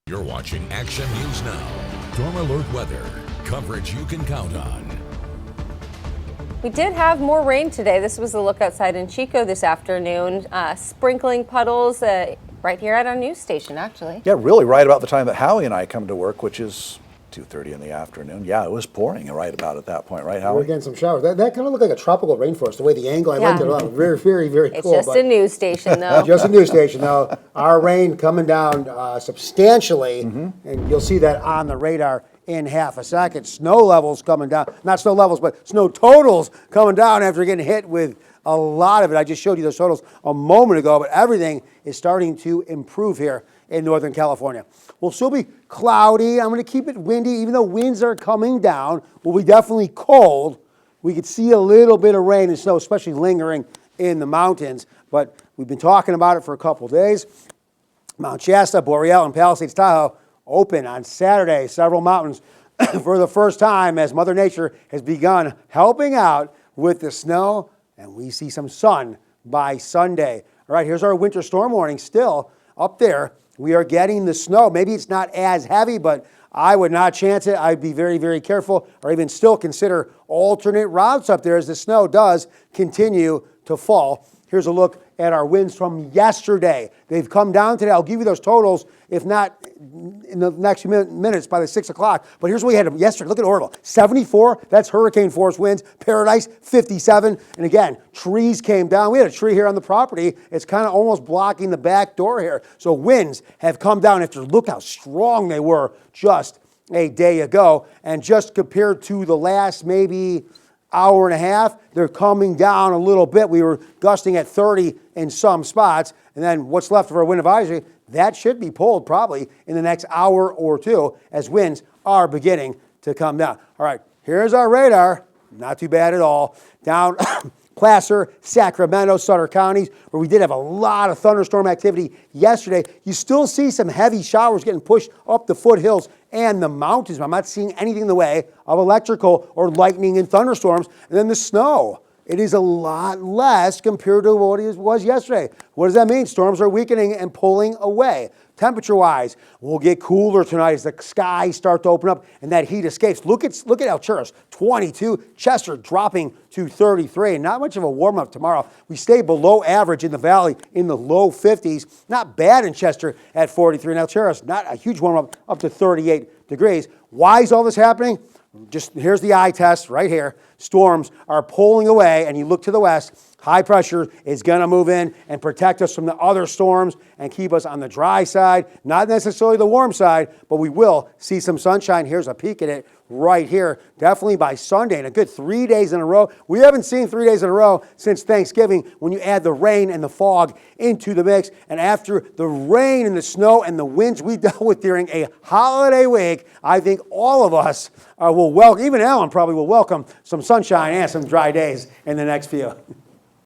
You're watching Action News Now. Storm Alert Weather. Coverage you can count on. We did have more rain today. This was the look outside in Chico this afternoon. Sprinkling puddles right here at our news station, actually. Yeah, really right about the time that Howie and I come to work, which is 2:30 in the afternoon. Yeah, it was pouring right about at that point, right, Howie? We're getting some showers. That kind of looked like a tropical rainforest, the way the angle, I liked it a lot. Very, very, very It's cool. just a news station, though. Just a news station, though. Our rain coming down substantially, and you'll see that on the radar in half a second. Snow levels coming down. Not snow levels, but snow totals coming down after getting hit with a lot of it. I just showed you those totals a moment ago, but everything is starting to improve here in Northern California. We'll still be cloudy. I'm going to keep it windy, even though winds are coming down. We'll be definitely cold. We could see a little bit of rain and snow, especially lingering in the mountains, but we've been talking about it for a couple days. Mount Shasta, Boreal, and Palisades Tahoe open on Saturday. Several mountains for the first time as Mother Nature has begun helping out with the snow, and we see some sun by Sunday. All right, here's our winter storm warning still up there. We are getting the snow. Maybe it's not as heavy, but I would not chance it. I'd be very, very careful, or even still consider alternate routes up there as the snow does continue to fall. Here's a look at our winds from yesterday. They've come down today. I'll give you those totals, if not in the next few minutes by the 6 o'clock. But here's what we had yesterday. Look at Orville. 74, that's hurricane force winds. Paradise, 57. And again, trees came down. We had a tree here on the property. It's kind of almost blocking the back door here. So winds have come down after look how strong they were just a day ago. And just compared to the last maybe hour and a half, they're coming down a little bit. We were gusting at 30 in some spots. And then what's left of our wind advisory, that should be pulled probably in the next hour or two as winds are beginning to come down. All right, here's our radar. Not too bad at all. Down Placer, Sacramento, Sutter counties, where we did have a lot of thunderstorm activity yesterday. You still see some heavy showers getting pushed up the foothills and the mountains. I'm not seeing anything in the way of electrical or lightning and thunderstorms. And then the snow. It is a lot less compared to what it was yesterday. What does that mean? Storms are weakening and pulling away. Temperature-wise, we'll get cooler tonight as the skies start to open up and that heat escapes. Look at El Churros, 22. Chester dropping to 33. Not much of a warm-up tomorrow. We stay below average in the valley in the low 50s. Not bad in Chester at 43. And El Churros, not a huge warm-up, up to 38 degrees. Why is all this happening? Just here's the eye test right here. Storms are pulling away, and you look to the west. High pressure is going to move in and protect us from the other storms and keep us on the dry side, not necessarily the warm side, but we will see some sunshine. Here's a peek at it right here. Definitely by Sunday, and a good 3 days in a row. We haven't seen 3 days in a row since Thanksgiving when you add the rain and the fog into the mix. And after the rain and the snow and the winds we dealt with during a holiday week, I think all of us will welcome, even Alan probably will welcome some sunshine and some dry days in the next few.